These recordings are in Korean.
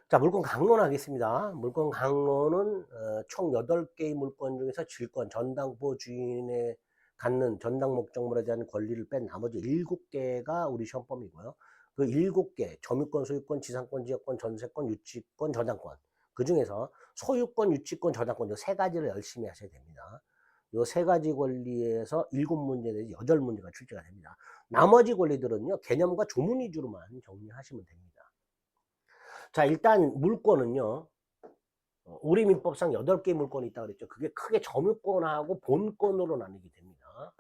자, 물권 강론하겠습니다. 물권 강론은 총 8개의 물권 중에서 질권, 전당포 주인의 갖는 전당 목적물에 대한 권리를 뺀 나머지 7개가 우리 시험범위고요. 그 7개, 점유권, 소유권, 지상권, 지역권, 전세권, 유치권, 저당권. 그 중에서 소유권, 유치권, 저당권 이 3가지를 열심히 하셔야 됩니다. 이 3가지 권리에서 7문제 내지 8문제가 출제가 됩니다. 나머지 권리들은요, 개념과 조문 위주로만 정리하시면 됩니다. 자, 일단 물권은요, 우리 민법상 8개의 물권이 있다고 그랬죠. 그게 크게 점유권하고 본권으로 나뉘게 됩니다.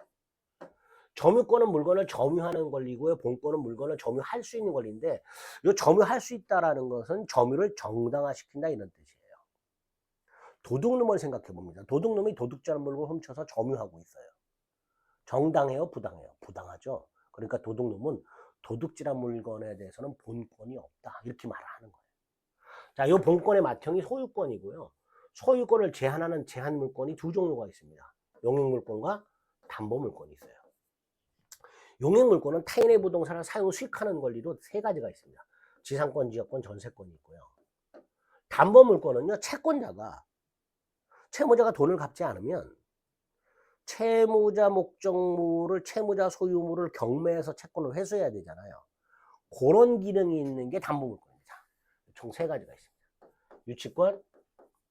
점유권은 물건을 점유하는 권리고요. 본권은 물건을 점유할 수 있는 권리인데, 이 점유할 수 있다라는 것은 점유를 정당화시킨다 이런 뜻이에요. 도둑놈을 생각해 봅니다. 도둑놈이 도둑질한 물건을 훔쳐서 점유하고 있어요. 정당해요, 부당해요? 부당하죠. 그러니까 도둑놈은 도둑질한 물건에 대해서는 본권이 없다 이렇게 말하는 거예요. 자, 이 본권의 맏형이 소유권이고요. 소유권을 제한하는 제한물권이 2종류가 있습니다. 용익물권과 담보물권이 있어요. 용익물권은 타인의 부동산을 사용 수익하는 권리로 3가지가 있습니다. 지상권, 지역권, 전세권이 있고요. 담보물권은요, 채무자가 돈을 갚지 않으면 채무자 목적물을, 채무자 소유물을 경매해서 채권을 회수해야 되잖아요. 그런 기능이 있는 게 담보물권입니다. 총 3가지가 있습니다. 유치권,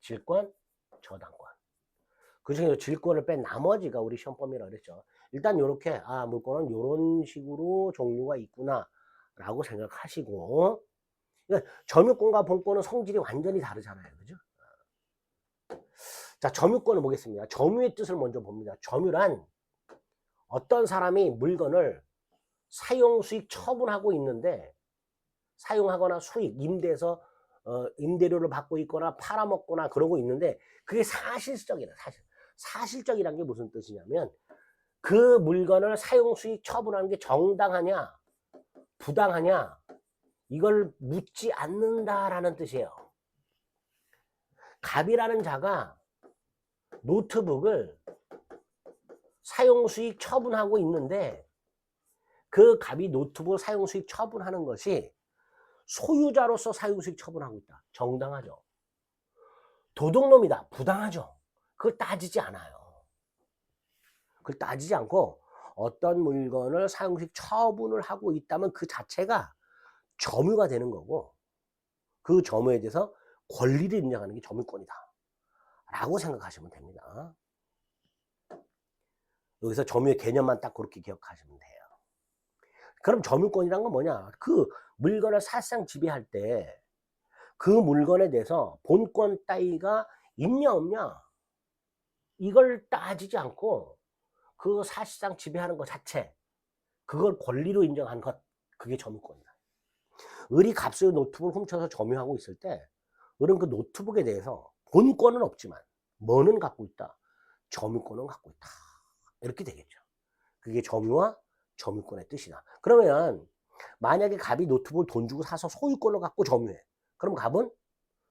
질권, 저당권. 그 중에서 질권을 뺀 나머지가 우리 시험범위라고 그랬죠. 일단 이렇게 물권은 이런 식으로 종류가 있구나 라고 생각하시고, 그러니까 점유권과 본권은 성질이 완전히 다르잖아요. 그죠? 자, 점유권을 보겠습니다. 점유의 뜻을 먼저 봅니다. 점유란 어떤 사람이 물건을 사용 수익 처분하고 있는데, 사용하거나 수익, 임대해서 임대료를 받고 있거나 팔아먹거나 그러고 있는데, 그게 사실적이라. 사실적이란 게 무슨 뜻이냐면, 그 물건을 사용 수익 처분하는 게 정당하냐 부당하냐 이걸 묻지 않는다라는 뜻이에요. 갑이라는 자가 노트북을 사용 수익 처분하고 있는데, 그 갑이 노트북을 사용 수익 처분하는 것이 소유자로서 사용 수익 처분하고 있다. 정당하죠. 도둑놈이다. 부당하죠. 그걸 따지지 않아요. 그걸 따지지 않고 어떤 물건을 사용 수익 처분을 하고 있다면 그 자체가 점유가 되는 거고, 그 점유에 대해서 권리를 인정하는 게 점유권이다 라고 생각하시면 됩니다. 여기서 점유의 개념만 딱 그렇게 기억하시면 돼요. 그럼 점유권이란 건 뭐냐? 그 물건을 사실상 지배할 때 그 물건에 대해서 본권 따위가 있냐 없냐 이걸 따지지 않고 그 사실상 지배하는 것 자체, 그걸 권리로 인정한 것, 그게 점유권이다. 을이 갑수의 노트북을 훔쳐서 점유하고 있을 때 을은 그 노트북에 대해서 본권은 없지만 뭐는 갖고 있다? 점유권은 갖고 있다. 이렇게 되겠죠. 그게 점유와 점유권의 뜻이다. 그러면 만약에 갑이 노트북을 돈 주고 사서 소유권을 갖고 점유해. 그럼 갑은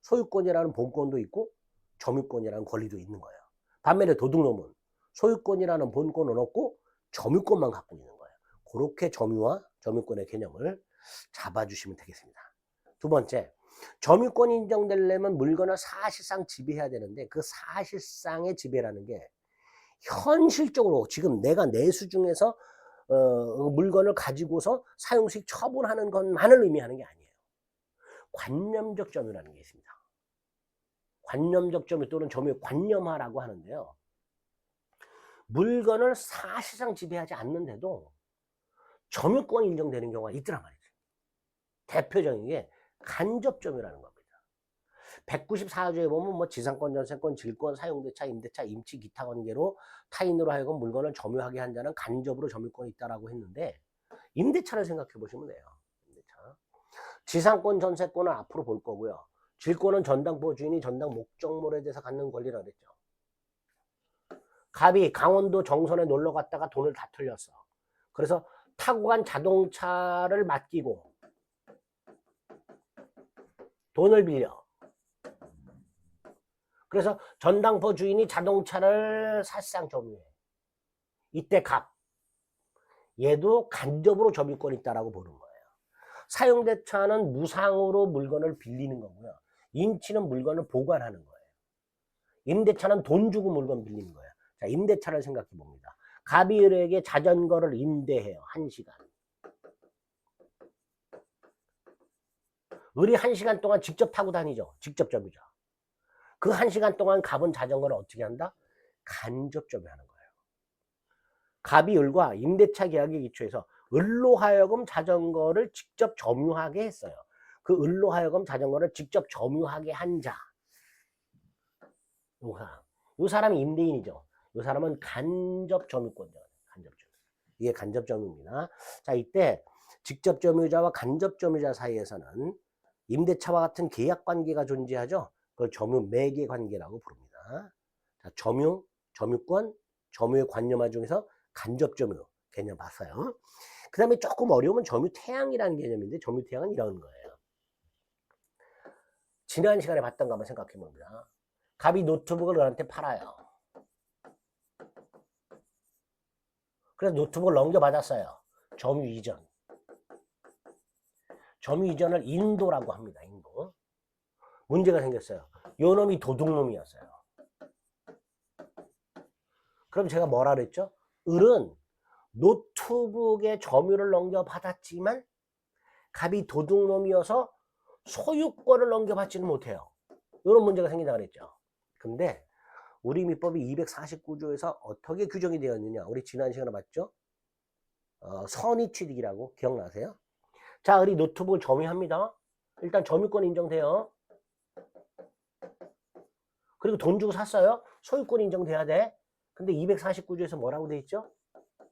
소유권이라는 본권도 있고 점유권이라는 권리도 있는 거예요. 반면에 도둑놈은 소유권이라는 본권은 없고 점유권만 갖고 있는 거예요. 그렇게 점유와 점유권의 개념을 잡아주시면 되겠습니다. 두 번째, 점유권이 인정되려면 물건을 사실상 지배해야 되는데, 그 사실상의 지배라는 게 현실적으로 지금 내가 내수 중에서 물건을 가지고서 사용수익 처분하는 것만을 의미하는 게 아니에요. 관념적 점유라는 게 있습니다. 관념적 점유 또는 점유의 관념화라고 하는데요. 물건을 사실상 지배하지 않는데도 점유권이 인정되는 경우가 있더란 말이죠. 대표적인 게 간접점유라는 겁니다. 194조에 보면 뭐 지상권, 전세권, 질권, 사용대차, 임대차, 임치, 기타 관계로 타인으로 하여금 물건을 점유하게 한 자는 간접으로 점유권이 있다라고 했는데, 임대차를 생각해 보시면 돼요. 임대차. 지상권, 전세권은 앞으로 볼 거고요. 질권은 전당포 주인이 전당 목적물에 대해서 갖는 권리라고 그랬죠. 갑이 강원도 정선에 놀러 갔다가 돈을 다 틀렸어. 그래서 타고 간 자동차를 맡기고 돈을 빌려. 그래서 전당포 주인이 자동차를 사실상 점유해. 이때 갑, 얘도 간접으로 점유권이 있다라고 보는 거예요. 사용대차는 무상으로 물건을 빌리는 거고요. 임치는 물건을 보관하는 거예요. 임대차는 돈 주고 물건 빌리는 거예요. 자, 임대차를 생각해 봅니다. 갑이 을에게 자전거를 임대해요. 1시간. 을이 1시간 동안 직접 타고 다니죠. 직접 점유자. 그 1시간 동안 갑은 자전거를 어떻게 한다? 간접 점유하는 거예요. 갑이 을과 임대차 계약에 기초해서 을로 하여금 자전거를 직접 점유하게 했어요. 그 을로 하여금 자전거를 직접 점유하게 한 자. 요 사람이 임대인이죠. 요 사람은 간접 점유권자. 간접 점유. 이게 간접 점유입니다. 자, 이때 직접 점유자와 간접 점유자 사이에서는 임대차와 같은 계약 관계가 존재하죠. 그걸 점유 매개 관계라고 부릅니다. 자, 점유, 점유권, 점유의 관념화 중에서 간접 점유 개념 봤어요. 그 다음에 조금 어려우면 점유 태양이라는 개념인데, 점유 태양은 이런 거예요. 지난 시간에 봤던 거 한번 생각해 봅니다. 갑이 노트북을 너한테 팔아요. 그래서 노트북을 넘겨받았어요. 점유 이전. 점유 이전을 인도라고 합니다. 인도. 문제가 생겼어요. 요 놈이 도둑놈이었어요. 그럼 제가 뭐라 그랬죠? 을은 노트북의 점유를 넘겨받았지만 갑이 도둑놈이어서 소유권을 넘겨받지는 못해요. 이런 문제가 생긴다 그랬죠. 근데 우리 민법이 249조에서 어떻게 규정이 되어 있느냐, 우리 지난 시간에 봤죠? 선의취득이라고 기억나세요? 자, 우리 노트북을 점유합니다. 일단 점유권 인정돼요. 그리고 돈 주고 샀어요. 소유권 인정돼야 돼. 근데 249조에서 뭐라고 돼 있죠?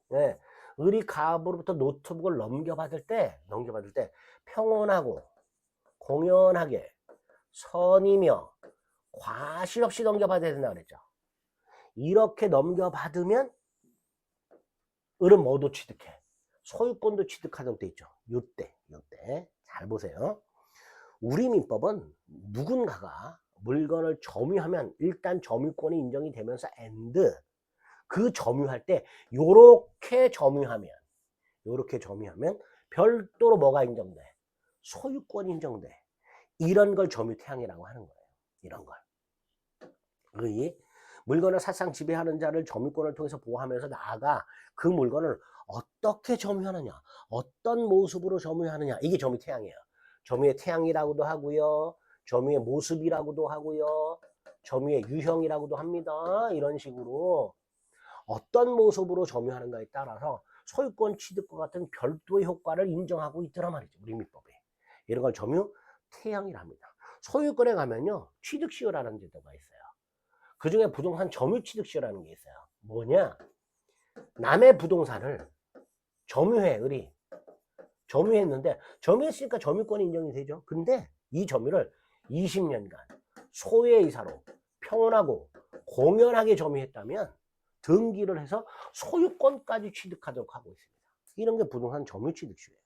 네, 을이 갑으로부터 노트북을 넘겨받을 때 평온하고 공연하게 선이며 과실 없이 넘겨받아야 된다 그랬죠. 이렇게 넘겨받으면 을은 뭐도 취득해? 소유권도 취득하도록 돼 있죠. 요때 잘 보세요. 우리 민법은 누군가가 물건을 점유하면 일단 점유권이 인정이 되면서 and 그 점유할 때 요렇게 점유하면 별도로 뭐가 인정돼? 소유권이 인정돼. 이런 걸 점유태양이라고 하는 거예요. 이런 걸. 의 물건을 사상 지배하는 자를 점유권을 통해서 보호하면서 나아가 그 물건을 어떻게 점유하느냐, 어떤 모습으로 점유하느냐, 이게 점유태양이에요. 점유의 태양이라고도 하고요, 점유의 모습이라고도 하고요, 점유의 유형이라고도 합니다. 이런 식으로 어떤 모습으로 점유하는가에 따라서 소유권 취득과 같은 별도의 효과를 인정하고 있더라 말이죠. 우리 민법에. 이런 걸 점유태양이라 합니다. 소유권에 가면요, 취득시효라는 제도가 있어요. 그 중에 부동산 점유취득시효라는 게 있어요. 뭐냐? 남의 부동산을 점유해, 을이. 점유했는데, 점유했으니까 점유권이 인정이 되죠. 근데 이 점유를 20년간 소유의 이사로 평온하고 공연하게 점유했다면 등기를 해서 소유권까지 취득하도록 하고 있습니다. 이런 게 부동산 점유취득시효예요.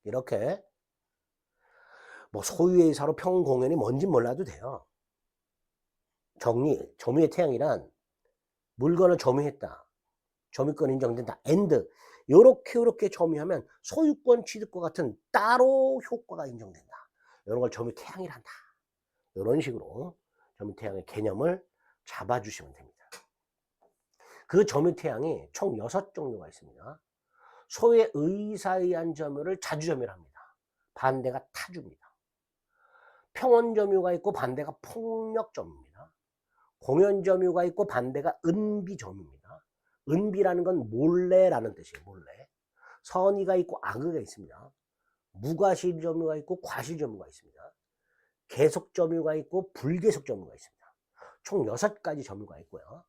이렇게 뭐 소유의 이사로 평온 공연이 뭔지 몰라도 돼요. 점유의 태양이란 물건을 점유했다, 점유권 인정된다, and 요렇게 점유하면 소유권 취득과 같은 따로 효과가 인정된다. 이런 걸 점유태양이란다. 이런 식으로 점유태양의 개념을 잡아주시면 됩니다. 그 점유태양이 총 6종류가 있습니다. 소유의 의사에 의한 점유를 자주점유를 합니다. 반대가 타주입니다. 평온점유가 있고 반대가 폭력점유입니다. 공연점유가 있고 반대가 은비점유입니다. 은비라는 건 몰래라는 뜻이에요. 몰래. 선의가 있고 악의가 있습니다. 무과실점유가 있고 과실점유가 있습니다. 계속점유가 있고 불계속점유가 있습니다. 총 6가지 점유가 있고요.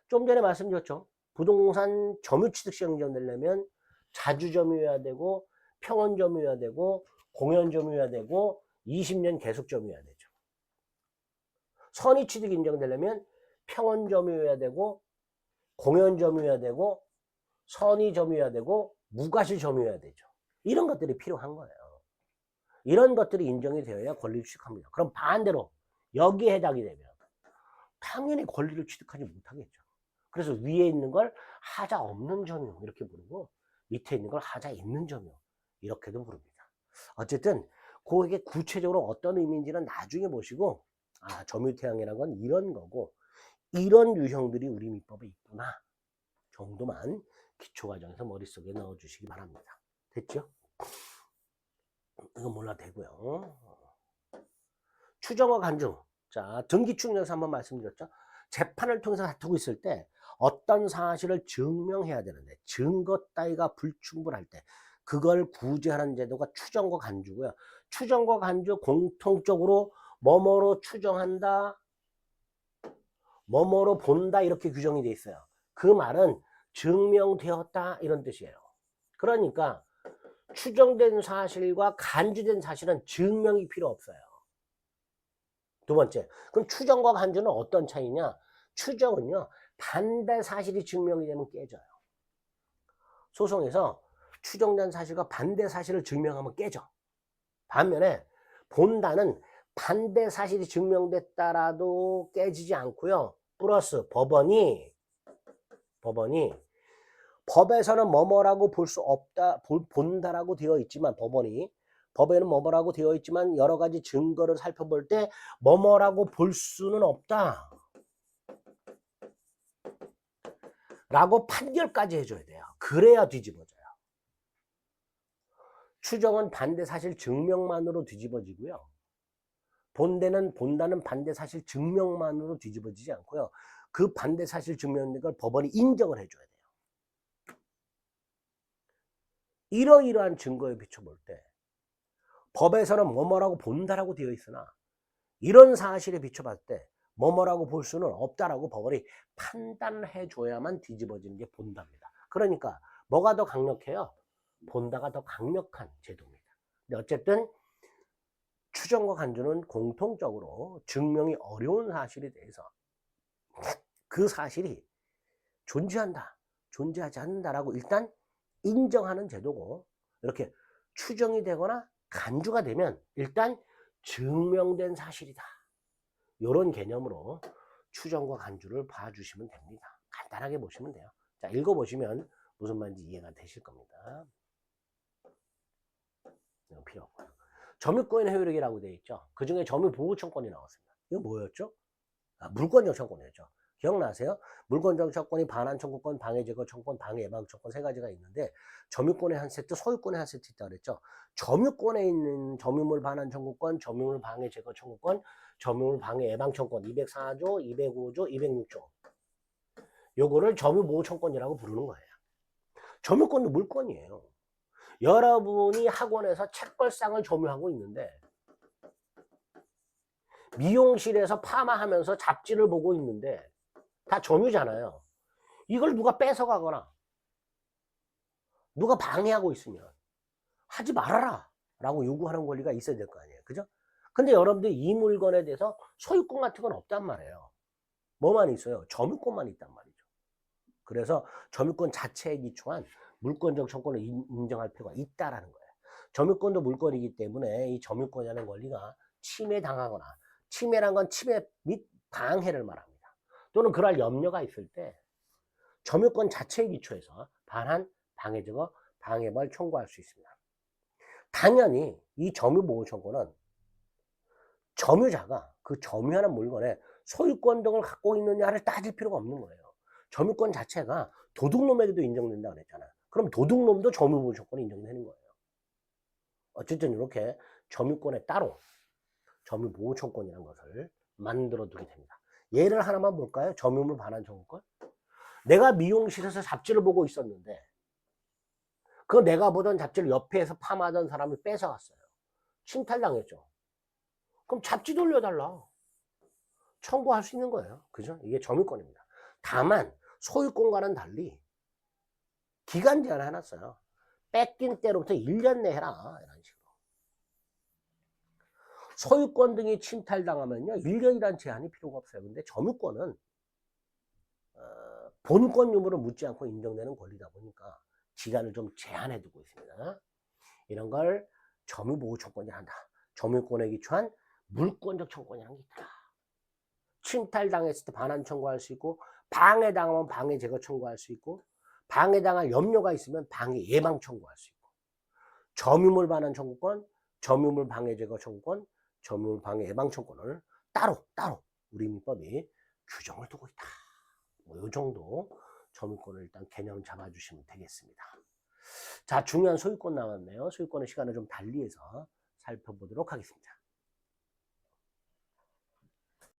좀 전에 말씀드렸죠. 부동산 점유취득시효 인정되려면 자주점유해야 되고 평온점유해야 되고 공연점유해야 되고 20년 계속점유해야 되죠. 선의취득 인정되려면 평온점유해야 되고 공연점유해야 되고 선의점유해야 되고 무과실점유해야 되죠. 이런 것들이 필요한 거예요. 이런 것들이 인정이 되어야 권리를 취득합니다. 그럼 반대로 여기에 해당이 되면 당연히 권리를 취득하지 못하겠죠. 그래서 위에 있는 걸 하자 없는 점유 이렇게 부르고 밑에 있는 걸 하자 있는 점유 이렇게도 부릅니다. 어쨌든 그게 구체적으로 어떤 의미인지는 나중에 보시고 점유태양이라는 건 이런 거고 이런 유형들이 우리 민법에 있구나 정도만 기초과정에서 머릿속에 넣어주시기 바랍니다. 됐죠? 이건 몰라도 되고요. 추정과 간주. 자, 등기축령에서 한번 말씀드렸죠. 재판을 통해서 다투고 있을 때 어떤 사실을 증명해야 되는데 증거 따위가 불충분할 때 그걸 구제하는 제도가 추정과 간주고요. 추정과 간주 공통적으로 뭐뭐로 추정한다, 뭐뭐로 본다 이렇게 규정이 돼 있어요. 그 말은 증명되었다 이런 뜻이에요. 그러니까 추정된 사실과 간주된 사실은 증명이 필요 없어요. 두 번째, 그럼 추정과 간주는 어떤 차이냐? 추정은요, 반대 사실이 증명이 되면 깨져요. 소송에서 추정된 사실과 반대 사실을 증명하면 깨져. 반면에 본다는 반대 사실이 증명됐다라도 깨지지 않고요. 플러스 법원이 법에서는 뭐뭐라고 볼 수 없다, 본다라고 되어 있지만 법에는 뭐뭐라고 되어 있지만 여러 가지 증거를 살펴볼 때 뭐뭐라고 볼 수는 없다 라고 판결까지 해줘야 돼요. 그래야 뒤집어져요. 추정은 반대 사실 증명만으로 뒤집어지고요. 본다는 반대 사실 증명만으로 뒤집어지지 않고요. 그 반대 사실 증명된 걸 법원이 인정을 해줘야 돼요. 이러이러한 증거에 비춰볼 때 법에서는 뭐뭐라고 본다라고 되어 있으나 이런 사실에 비춰봤을 때 뭐뭐라고 볼 수는 없다라고 법원이 판단해 줘야만 뒤집어지는 게 본다입니다. 그러니까 뭐가 더 강력해요? 본다가 더 강력한 제도입니다. 근데 어쨌든 추정과 간주는 공통적으로 증명이 어려운 사실에 대해서 그 사실이 존재한다, 존재하지 않는다라고 일단 인정하는 제도고 이렇게 추정이 되거나 간주가 되면 일단 증명된 사실이다. 이런 개념으로 추정과 간주를 봐주시면 됩니다. 간단하게 보시면 돼요. 자, 읽어보시면 무슨 말인지 이해가 되실 겁니다. 이건 필요 없고요. 점유권의 효력이라고 되어 있죠. 그 중에 점유보호청권이 나왔습니다. 이거 뭐였죠? 물권적 청권이었죠. 기억나세요? 물권적 청권이 반환 청구권, 방해 제거 청권, 방해 예방 청권 세 가지가 있는데 점유권의 한 세트, 소유권의 한 세트 있다고 그랬죠. 점유권에 있는 점유물 반환 청구권, 점유물 방해 제거 청구권, 점유물 방해 예방 청권 204조, 205조, 206조. 요거를 점유보호 청권이라고 부르는 거예요. 점유권도 물권이에요. 여러분이 학원에서 책걸상을 점유하고 있는데 미용실에서 파마하면서 잡지를 보고 있는데 다 점유잖아요. 이걸 누가 뺏어가거나 누가 방해하고 있으면 하지 말아라 라고 요구하는 권리가 있어야 될 거 아니에요. 그죠? 근데 여러분들이 이 물건에 대해서 소유권 같은 건 없단 말이에요. 뭐만 있어요? 점유권만 있단 말이죠. 그래서 점유권 자체에 기초한 물권적 청권을 인정할 필요가 있다라는 거예요. 점유권도 물권이기 때문에 이 점유권이라는 권리가 침해당하거나 침해란 건 침해 및 방해를 말합니다. 또는 그럴 염려가 있을 때 점유권 자체에 기초해서 반환, 방해 제거, 방해벌 청구할 수 있습니다. 당연히 이 점유보호 청구는 점유자가 그 점유하는 물건에 소유권 등을 갖고 있느냐를 따질 필요가 없는 거예요. 점유권 자체가 도둑놈에게도 인정된다 그랬잖아요. 그럼 도둑놈도 점유보호 청구권이 인정되는 거예요. 어쨌든 이렇게 점유권에 따로 점유보호 청구권이라는 것을 만들어 두게 됩니다. 예를 하나만 볼까요? 점유물 반환 청구권. 내가 미용실에서 잡지를 보고 있었는데 그 내가 보던 잡지를 옆에서 파마하던 사람이 뺏어갔어요. 침탈당했죠. 그럼 잡지 돌려달라. 청구할 수 있는 거예요. 그죠? 이게 점유권입니다. 다만 소유권과는 달리 기간 제한을 해놨어요. 뺏긴 때로부터 1년 내에 해라. 이런 식으로. 소유권 등이 침탈당하면요. 1년이라는 제한이 필요가 없어요. 근데 점유권은 본권 유무를 묻지 않고 인정되는 권리다 보니까 기간을 좀 제한해 두고 있습니다. 이런 걸 점유보호 청권이라 한다. 점유권에 기초한 물권적 청권이라는 게 있다. 침탈당했을 때 반환 청구할 수 있고 방해당하면 방해 제거 청구할 수 있고 방해당할 염려가 있으면 방해 예방 청구할 수 있고 점유물 반환 청구권, 점유물 방해 제거 청구권, 점유물 방해 예방 청구권을 따로 우리 민법이 규정을 두고 있다. 뭐 요 정도 점유권을 일단 개념 잡아주시면 되겠습니다. 자, 중요한 소유권 나왔네요. 소유권의 시간을 좀 달리해서 살펴보도록 하겠습니다.